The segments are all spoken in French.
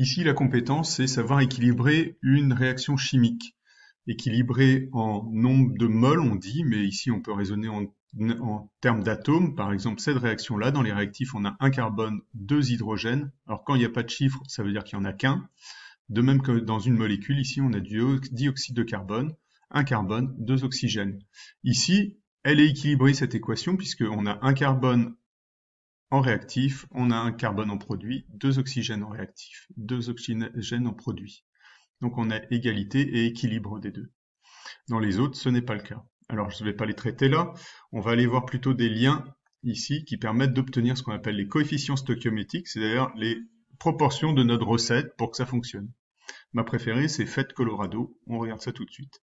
Ici, la compétence, c'est savoir équilibrer une réaction chimique. Équilibrer en nombre de moles, on dit, mais ici, on peut raisonner en termes d'atomes. Par exemple, cette réaction-là, dans les réactifs, on a un carbone, deux hydrogènes. Alors, quand il n'y a pas de chiffre, ça veut dire qu'il n'y en a qu'un. De même que dans une molécule, ici, on a du dioxyde de carbone, un carbone, deux oxygènes. Ici, elle est équilibrée, cette équation, puisqu'on a un carbone en réactif, on a un carbone en produit, deux oxygènes en réactif, deux oxygènes en produit. Donc on a égalité et équilibre des deux. Dans les autres, ce n'est pas le cas. Alors je ne vais pas les traiter là, on va aller voir plutôt des liens ici qui permettent d'obtenir ce qu'on appelle les coefficients stoichiométriques, c'est-à-dire les proportions de notre recette pour que ça fonctionne. Ma préférée, c'est Fête Colorado, on regarde ça tout de suite.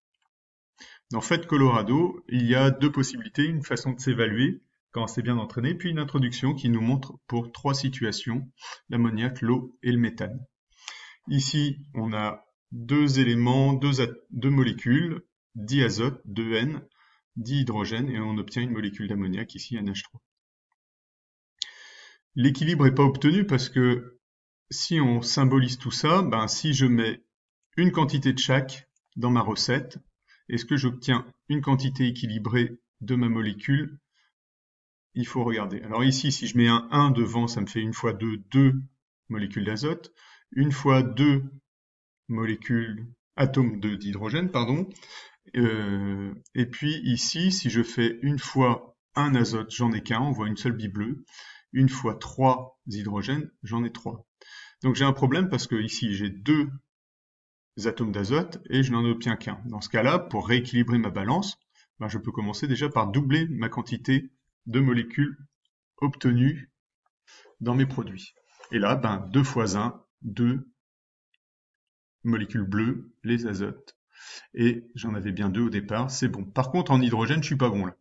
Dans Fête Colorado, il y a deux possibilités, une façon de s'évaluer, quand c'est bien entraîné, puis une introduction qui nous montre pour trois situations, l'ammoniac, l'eau et le méthane. Ici, on a deux éléments, deux molécules, diazote, 2N, dihydrogène, et on obtient une molécule d'ammoniac, ici NH3. L'équilibre n'est pas obtenu parce que si on symbolise tout ça, si je mets une quantité de chaque dans ma recette, est-ce que j'obtiens une quantité équilibrée de ma molécule? Il faut regarder. Alors ici, si je mets un 1 devant, ça me fait une fois 2, 2 molécules d'azote, une fois 2 atomes d'hydrogène, pardon. Et puis ici, si je fais une fois un azote, j'en ai qu'un, on voit une seule bille bleue. Une fois 3 hydrogènes, j'en ai 3. Donc j'ai un problème parce que ici, j'ai 2 atomes d'azote et je n'en obtiens qu'un. Dans ce cas-là, pour rééquilibrer ma balance, je peux commencer déjà par doubler ma quantité de molécules obtenues dans mes produits. Et là, 2 fois 1, 2 molécules bleues, les azotes. Et j'en avais bien 2 au départ, c'est bon. Par contre, en hydrogène, je suis pas bon là.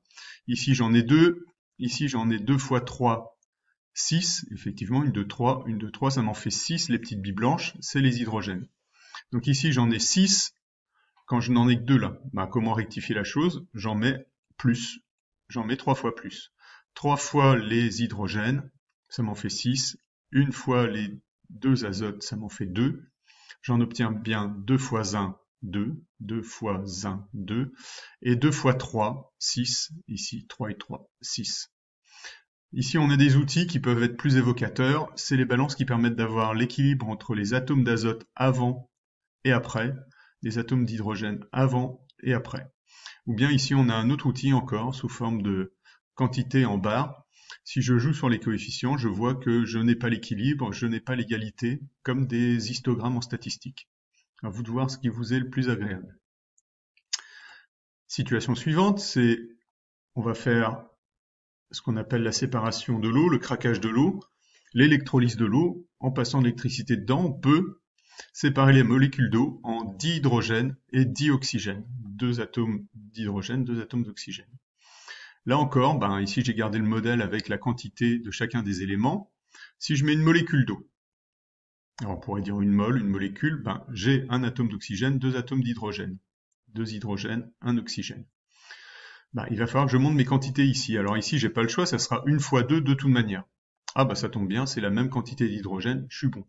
Ici, j'en ai 2. Ici, j'en ai 2 fois 3, 6. Effectivement, une 2, 3, une 2, 3, ça m'en fait 6. Les petites billes blanches, c'est les hydrogènes. Donc ici, j'en ai 6. Quand je n'en ai que 2 là, comment rectifier la chose? J'en mets plus. J'en mets 3 fois plus. 3 fois les hydrogènes, ça m'en fait 6. Une fois les 2 azotes, ça m'en fait 2. J'en obtiens bien 2 fois 1, 2. 2 fois 1, 2. Et 2 fois 3, 6. Ici, 3 et 3, 6. Ici, on a des outils qui peuvent être plus évocateurs. C'est les balances qui permettent d'avoir l'équilibre entre les atomes d'azote avant et après, les atomes d'hydrogène avant et après. Ou bien ici, on a un autre outil encore sous forme de quantité en barres. Si je joue sur les coefficients, je vois que je n'ai pas l'équilibre, je n'ai pas l'égalité, comme des histogrammes en statistique. À vous de voir ce qui vous est le plus agréable. Situation suivante, c'est on va faire ce qu'on appelle la séparation de l'eau, le craquage de l'eau, l'électrolyse de l'eau. En passant de l'électricité dedans, on peut séparer les molécules d'eau en dihydrogène et dioxygène. 2 atomes d'hydrogène, 2 atomes d'oxygène. Là encore, ici j'ai gardé le modèle avec la quantité de chacun des éléments. Si je mets une molécule d'eau, alors on pourrait dire une molécule, j'ai un atome d'oxygène, 2 atomes d'hydrogène. 2 hydrogènes, 1 oxygène. Il va falloir que je monte mes quantités ici. Alors ici, j'ai pas le choix, ça sera 1 fois 2 de toute manière. Ah ça tombe bien, c'est la même quantité d'hydrogène, je suis bon.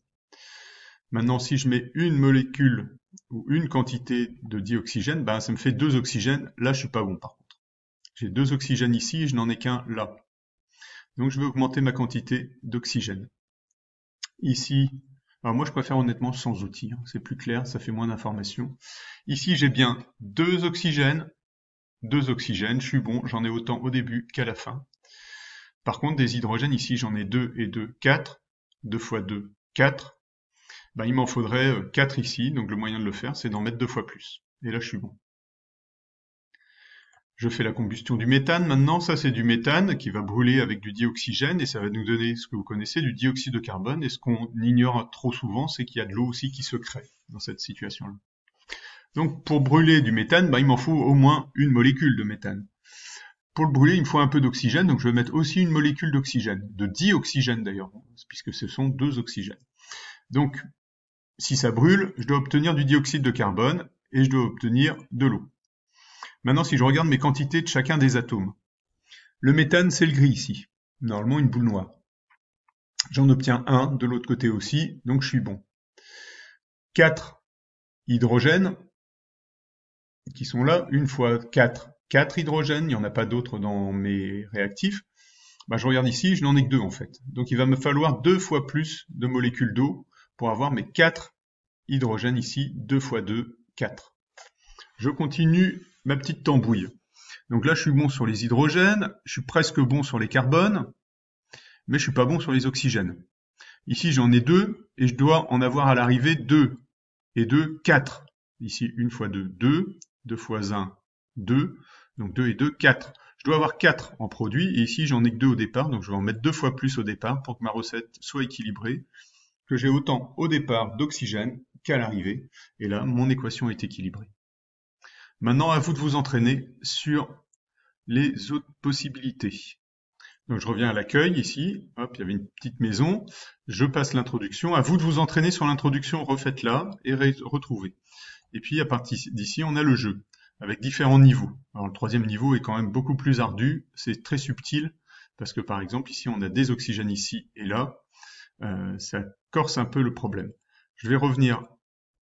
Maintenant, si je mets une molécule ou une quantité de dioxygène, ça me fait 2 oxygènes. Là, je suis pas bon par contre. J'ai 2 oxygènes ici et je n'en ai qu'un là. Donc, je vais augmenter ma quantité d'oxygène. Ici, alors moi, je préfère honnêtement sans outil. C'est plus clair, ça fait moins d'informations. Ici, j'ai bien 2 oxygènes. 2 oxygènes, je suis bon. J'en ai autant au début qu'à la fin. Par contre, des hydrogènes, ici, j'en ai 2 et 2, 4. 2 fois 2, 4. Il m'en faudrait 4 ici, donc le moyen de le faire, c'est d'en mettre 2 fois plus. Et là, je suis bon. Je fais la combustion du méthane maintenant. Ça, c'est du méthane qui va brûler avec du dioxygène et ça va nous donner ce que vous connaissez, du dioxyde de carbone. Et ce qu'on ignore trop souvent, c'est qu'il y a de l'eau aussi qui se crée dans cette situation-là. Donc, pour brûler du méthane, il m'en faut au moins une molécule de méthane. Pour le brûler, il me faut un peu d'oxygène, donc je vais mettre aussi une molécule d'oxygène, de dioxygène d'ailleurs, puisque ce sont 2 oxygènes. Donc, si ça brûle, je dois obtenir du dioxyde de carbone et je dois obtenir de l'eau. Maintenant, si je regarde mes quantités de chacun des atomes, le méthane, c'est le gris ici, normalement une boule noire. J'en obtiens un de l'autre côté aussi, donc je suis bon. 4 hydrogènes qui sont là, une fois 4 hydrogènes, il n'y en a pas d'autres dans mes réactifs. Bah, je regarde ici, je n'en ai que 2 en fait. Donc il va me falloir 2 fois plus de molécules d'eau pour avoir mes 4 hydrogènes ici, 2 fois 2, 4. Je continue ma petite tambouille. Donc là, je suis bon sur les hydrogènes, je suis presque bon sur les carbones, mais je suis pas bon sur les oxygènes. Ici, j'en ai 2, et je dois en avoir à l'arrivée 2, et 2, 4. Ici, 1 fois 2, 2, 2 fois 1, 2, donc 2 et 2, 4. Je dois avoir 4 en produit, et ici, j'en ai que 2 au départ, donc je vais en mettre 2 fois plus au départ pour que ma recette soit équilibrée, que j'ai autant au départ d'oxygène qu'à l'arrivée, et là, mon équation est équilibrée. Maintenant, à vous de vous entraîner sur les autres possibilités. Donc je reviens à l'accueil ici, hop, il y avait une petite maison, je passe l'introduction, à vous de vous entraîner sur l'introduction, refaites-la et retrouvez. Et puis à partir d'ici, on a le jeu, avec différents niveaux. Alors le 3e niveau est quand même beaucoup plus ardu, c'est très subtil, parce que par exemple ici on a des oxygènes ici et là, ça corse un peu le problème. Je vais revenir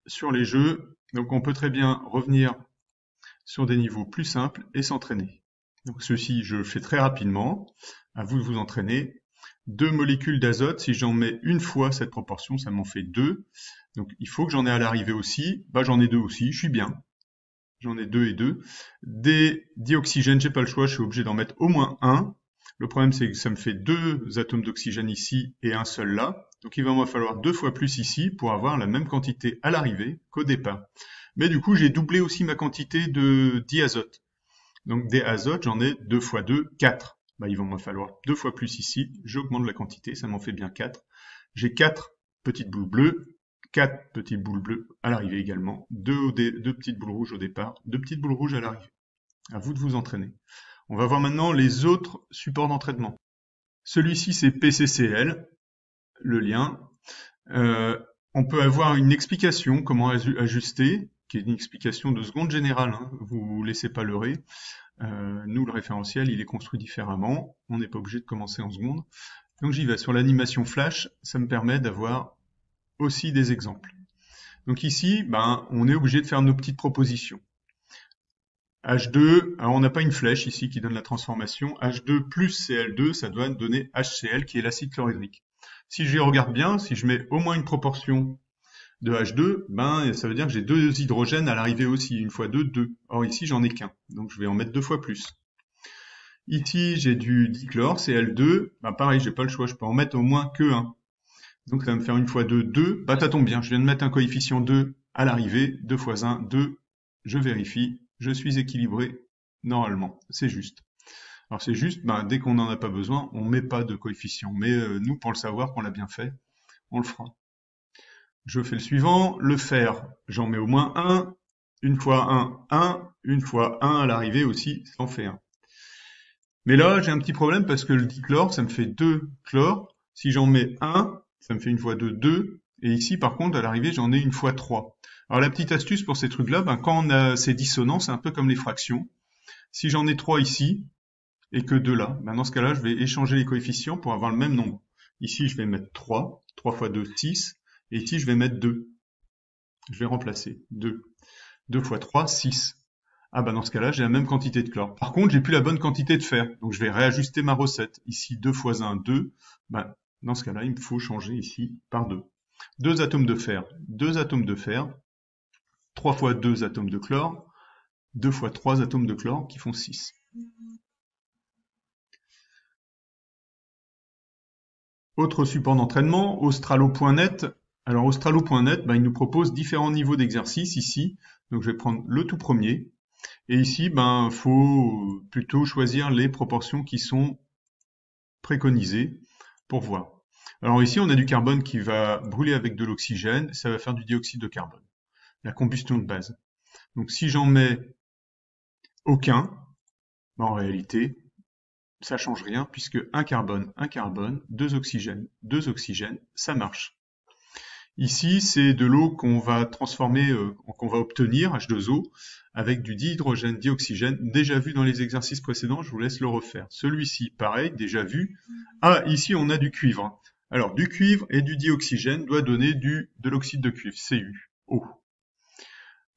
sur les jeux, donc on peut très bien revenir sur des niveaux plus simples et s'entraîner. Donc ceci, je le fais très rapidement, à vous de vous entraîner. 2 molécules d'azote, si j'en mets une fois cette proportion, ça m'en fait 2. Donc il faut que j'en ai à l'arrivée aussi, bah j'en ai 2 aussi, je suis bien. J'en ai 2 et 2. Des dioxygènes, j'ai pas le choix, je suis obligé d'en mettre au moins 1. Le problème c'est que ça me fait 2 atomes d'oxygène ici et un seul là. Donc il va me falloir 2 fois plus ici pour avoir la même quantité à l'arrivée qu'au départ. Mais du coup, j'ai doublé aussi ma quantité de diazote. Donc des azotes, j'en ai 2 fois 2, 4. Bah, il va me falloir 2 fois plus ici. J'augmente la quantité, ça m'en fait bien 4. J'ai 4 petites boules bleues, 4 petites boules bleues à l'arrivée également, 2 petites boules rouges au départ, 2 petites boules rouges à l'arrivée. À vous de vous entraîner. On va voir maintenant les autres supports d'entraînement. Celui-ci, c'est PCCL, le lien. On peut avoir une explication, comment ajuster, qui est une explication de seconde générale, hein. Vous laissez pas leurrer. Nous, le référentiel, il est construit différemment. On n'est pas obligé de commencer en seconde. Donc j'y vais. Sur l'animation flash, ça me permet d'avoir aussi des exemples. Donc ici, ben, on est obligé de faire nos petites propositions. H2, alors on n'a pas une flèche ici qui donne la transformation. H2 plus Cl2, ça doit donner HCl qui est l'acide chlorhydrique. Si je regarde bien, si je mets au moins une proportion de H2, ben, ça veut dire que j'ai 2 hydrogènes à l'arrivée aussi. Une fois 2, 2. Or ici, j'en ai qu'un. Donc je vais en mettre 2 fois plus. Ici, j'ai du dichlore, Cl2. Ben, pareil, j'ai pas le choix. Je peux en mettre au moins que 1. Donc ça va me faire une fois 2, 2. Bah, ça tombe bien. Je viens de mettre un coefficient 2 à l'arrivée. 2 fois 1, 2. Je vérifie. Je suis équilibré. Normalement, c'est juste. Alors c'est juste, ben, dès qu'on n'en a pas besoin, on met pas de coefficient. Mais nous, pour le savoir qu'on l'a bien fait, on le fera. Je fais le suivant, le fer, j'en mets au moins 1, une fois 1, 1, une fois 1 à l'arrivée aussi, ça en fait 1. Mais là, j'ai un petit problème parce que le dichlore, ça me fait 2 chlore. Si j'en mets 1, ça me fait une fois 2, 2. Et ici, par contre, à l'arrivée, j'en ai une fois 3. Alors la petite astuce pour ces trucs-là, ben, quand on a ces dissonances, c'est un peu comme les fractions. Si j'en ai 3 ici, et que 2 là, ben, dans ce cas-là, je vais échanger les coefficients pour avoir le même nombre. Ici, je vais mettre 3, 3 fois 2, 6. Et ici, je vais mettre 2. Je vais remplacer 2. 2 fois 3, 6. Ah bah dans ce cas-là, j'ai la même quantité de chlore. Par contre, j'ai plus la bonne quantité de fer. Donc je vais réajuster ma recette. Ici, 2 fois 1, 2. Ben, dans ce cas-là, il me faut changer ici par 2. 2 atomes de fer, 2 atomes de fer. 3 fois 2 atomes de chlore. 2 fois 3 atomes de chlore qui font 6. Autre support d'entraînement, australo.net. Alors australo.net, ben, il nous propose différents niveaux d'exercice ici. Donc je vais prendre le tout premier. Et ici, ben, faut plutôt choisir les proportions qui sont préconisées pour voir. Alors ici, on a du carbone qui va brûler avec de l'oxygène. Ça va faire du dioxyde de carbone. La combustion de base. Donc si j'en mets aucun, ben, en réalité, ça change rien puisque un carbone, 2 oxygènes, ça marche. Ici, c'est de l'eau qu'on va transformer, qu'on va obtenir, H2O, avec du dihydrogène, dioxygène, déjà vu dans les exercices précédents, je vous laisse le refaire. Celui-ci, pareil, déjà vu. Ah, ici, on a du cuivre. Alors, du cuivre et du dioxygène doit donner de l'oxyde de cuivre, Cu. O.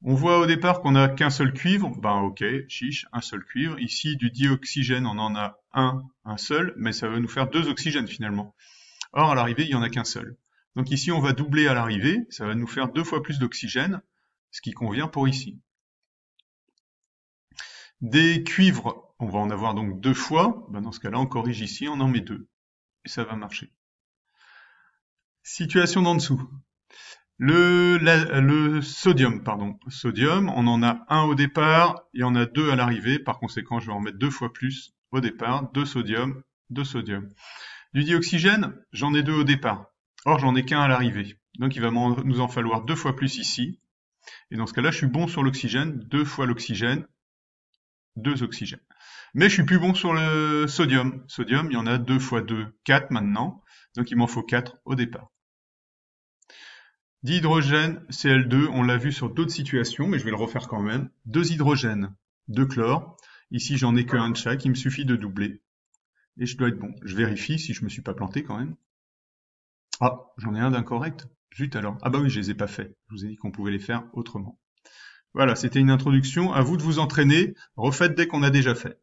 On voit au départ qu'on n'a qu'un seul cuivre, ben ok, chiche, un seul cuivre. Ici, du dioxygène, on en a un seul, mais ça va nous faire 2 oxygènes finalement. Or, à l'arrivée, il n'y en a qu'un seul. Donc ici, on va doubler à l'arrivée, ça va nous faire 2 fois plus d'oxygène, ce qui convient pour ici. Des cuivres, on va en avoir donc 2 fois, ben dans ce cas-là, on corrige ici, on en met 2, et ça va marcher. Situation d'en dessous. Le sodium, Sodium, on en a un au départ, il y en a 2 à l'arrivée, par conséquent, je vais en mettre 2 fois plus au départ, 2 sodium, 2 sodium. Du dioxygène, j'en ai 2 au départ. Or, j'en ai qu'un à l'arrivée. Donc, il va nous en falloir 2 fois plus ici. Et dans ce cas-là, je suis bon sur l'oxygène, 2 fois l'oxygène, 2 oxygènes. Mais je suis plus bon sur le sodium. Sodium, il y en a 2 fois 2, 4 maintenant. Donc, il m'en faut 4 au départ. Dihydrogène, Cl2, on l'a vu sur d'autres situations, mais je vais le refaire quand même. 2 hydrogènes, 2 chlore. Ici, j'en ai qu'un de chaque, il me suffit de doubler. Et je dois être bon. Je vérifie si je me suis pas planté quand même. Ah, j'en ai un d'incorrect. Zut alors. Ah bah oui, je les ai pas faits. Je vous ai dit qu'on pouvait les faire autrement. Voilà, c'était une introduction. À vous de vous entraîner. Refaites dès qu'on a déjà fait.